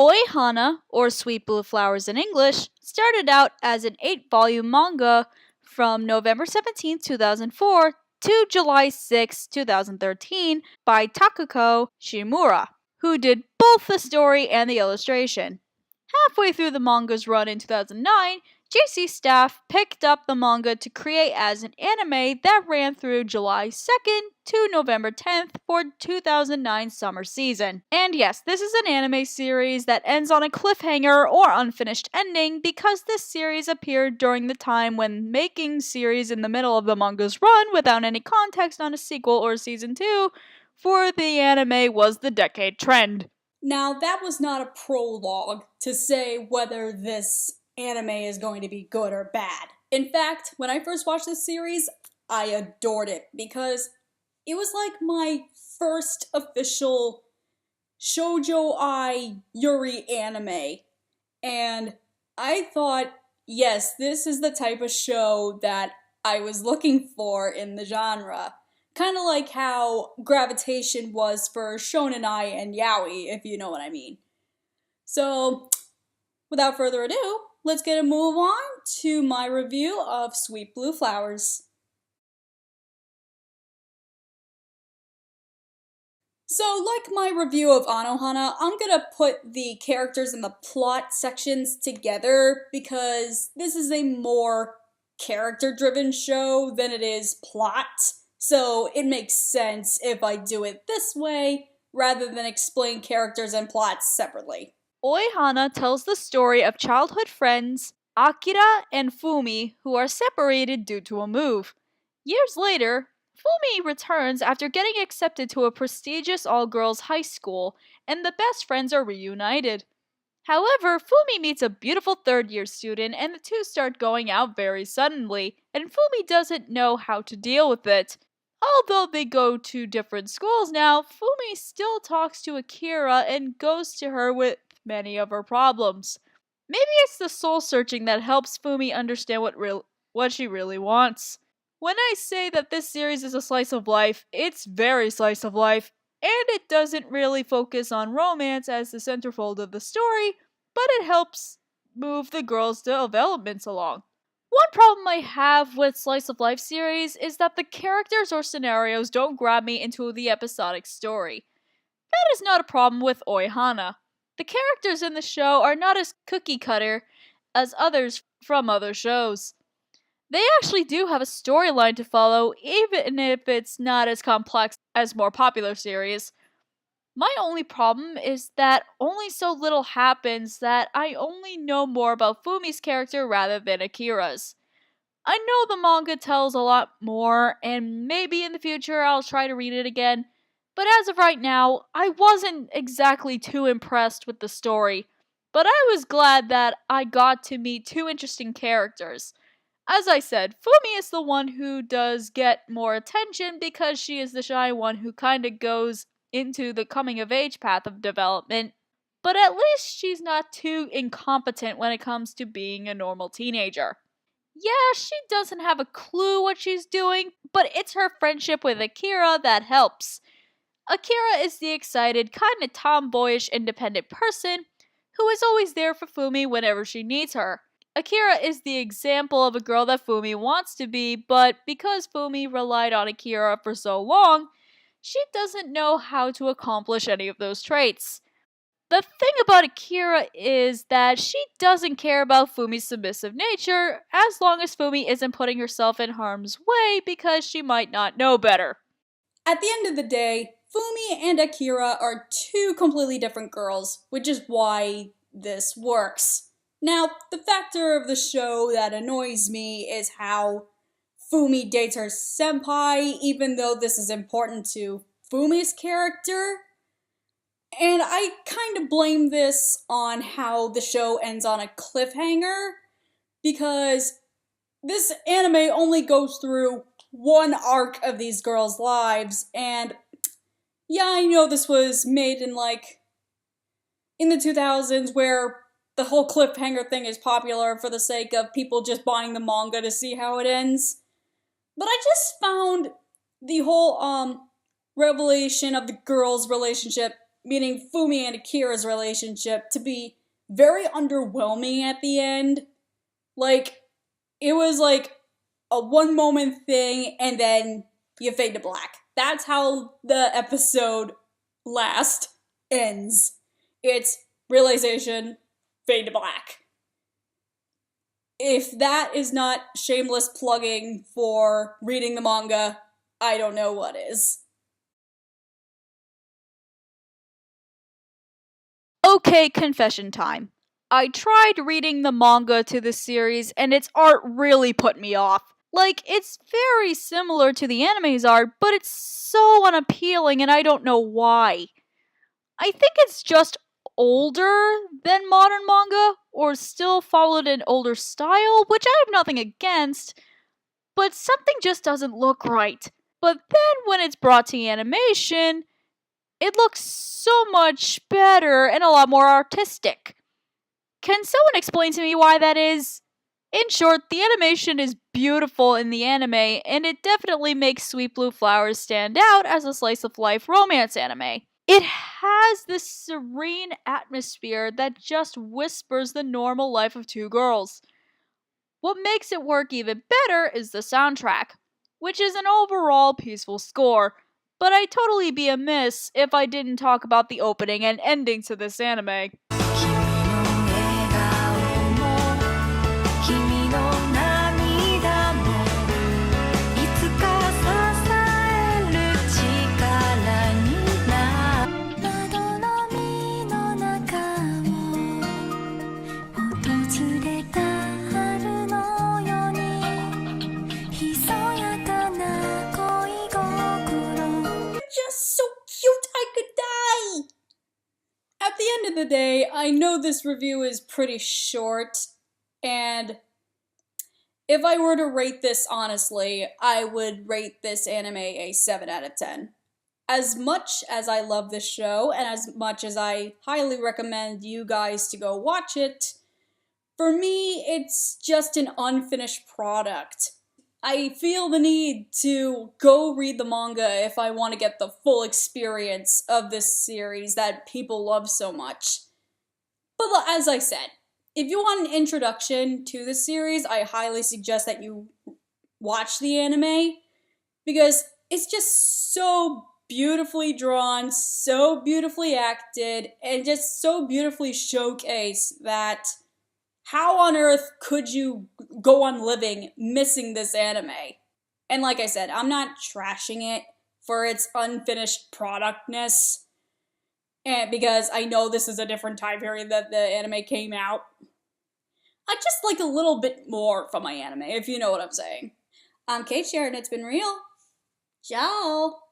Oi Hana, or Sweet Blue Flowers in English, started out as an 8-volume manga from November 17, 2004 to July 6, 2013 by Takuko Shimura, who did both the story and the illustration. Halfway through the manga's run in 2009, JC staff picked up the manga to create as an anime that ran through July 2nd to November 10th for 2009 summer season. And yes, this is an anime series that ends on a cliffhanger or unfinished ending because this series appeared during the time when making series in the middle of the manga's run without any context on a sequel or season 2 for the anime was the decade trend. Now, that was not a prologue to say whether this anime is going to be good or bad. In fact, when I first watched this series, I adored it because it was like my first official shojo yuri anime. And I thought, yes, this is the type of show that I was looking for in the genre. Kind of like how Gravitation was for Shonen Ai and Yaoi, if you know what I mean. So, without further ado, let's get a move on to my review of Sweet Blue Flowers. So, like my review of Anohana, I'm gonna put the characters and the plot sections together because this is a more character-driven show than it is plot. So it makes sense if I do it this way, rather than explain characters and plots separately. Oi Hana tells the story of childhood friends Akira and Fumi who are separated due to a move. Years later, Fumi returns after getting accepted to a prestigious all-girls high school, and the best friends are reunited. However, Fumi meets a beautiful third-year student and the two start going out very suddenly, and Fumi doesn't know how to deal with it. Although they go to different schools now, Fumi still talks to Akira and goes to her with many of her problems. Maybe it's the soul-searching that helps Fumi understand what she really wants. When I say that this series is a slice of life, it's very slice of life, and it doesn't really focus on romance as the centerfold of the story, but it helps move the girls' developments along. One problem I have with slice of life series is that the characters or scenarios don't grab me into the episodic story. That is not a problem with Oi Hana. The characters in the show are not as cookie cutter as others from other shows. They actually do have a storyline to follow, even if it's not as complex as more popular series. My only problem is that only so little happens that I only know more about Fumi's character rather than Akira's. I know the manga tells a lot more, and maybe in the future I'll try to read it again, but as of right now, I wasn't exactly too impressed with the story, but I was glad that I got to meet two interesting characters. As I said, Fumi is the one who does get more attention because she is the shy one who kinda goes into the coming-of-age path of development, but at least she's not too incompetent when it comes to being a normal teenager. Yeah, she doesn't have a clue what she's doing, but it's her friendship with Akira that helps. Akira is the excited, kinda tomboyish, independent person who is always there for Fumi whenever she needs her. Akira is the example of a girl that Fumi wants to be, but because Fumi relied on Akira for so long, she doesn't know how to accomplish any of those traits. The thing about Akira is that she doesn't care about Fumi's submissive nature as long as Fumi isn't putting herself in harm's way because she might not know better. At the end of the day, Fumi and Akira are two completely different girls, which is why this works. Now, the factor of the show that annoys me is how Fumi dates her senpai, even though this is important to Fumi's character. And I kind of blame this on how the show ends on a cliffhanger, because this anime only goes through one arc of these girls' lives, and yeah, I know this was made in in the 2000s where the whole cliffhanger thing is popular for the sake of people just buying the manga to see how it ends. But I just found the whole revelation of the girls' relationship meaning Fumi and Akira's relationship, to be very underwhelming at the end. Like, it was like a one moment thing and then you fade to black. That's how the episode last ends. It's realization, fade to black. If that is not shameless plugging for reading the manga, I don't know what is. Okay, confession time. I tried reading the manga to the series and its art really put me off. Like, it's very similar to the anime's art, but it's so unappealing and I don't know why. I think it's just older than modern manga, or still followed an older style, which I have nothing against, but something just doesn't look right. But then when it's brought to animation, it looks so much better and a lot more artistic. Can someone explain to me why that is? In short, the animation is beautiful in the anime, and it definitely makes Sweet Blue Flowers stand out as a slice of life romance anime. It has this serene atmosphere that just whispers the normal life of two girls. What makes it work even better is the soundtrack, which is an overall peaceful score, but I'd totally be amiss if I didn't talk about the opening and ending to this anime. Just so cute I could die! At the end of the day, I know this review is pretty short, and if I were to rate this honestly, I would rate this anime a 7 out of 10. As much as I love this show, and as much as I highly recommend you guys to go watch it, for me, it's just an unfinished product. I feel the need to go read the manga if I want to get the full experience of this series that people love so much. But as I said, if you want an introduction to the series, I highly suggest that you watch the anime, because it's just so beautifully drawn, so beautifully acted, and just so beautifully showcased that how on earth could you go on living missing this anime? And like I said, I'm not trashing it for its unfinished productness, and because I know this is a different time period that the anime came out. I just like a little bit more from my anime, if you know what I'm saying. I'm Cait, Cher, and it's been real. Ciao!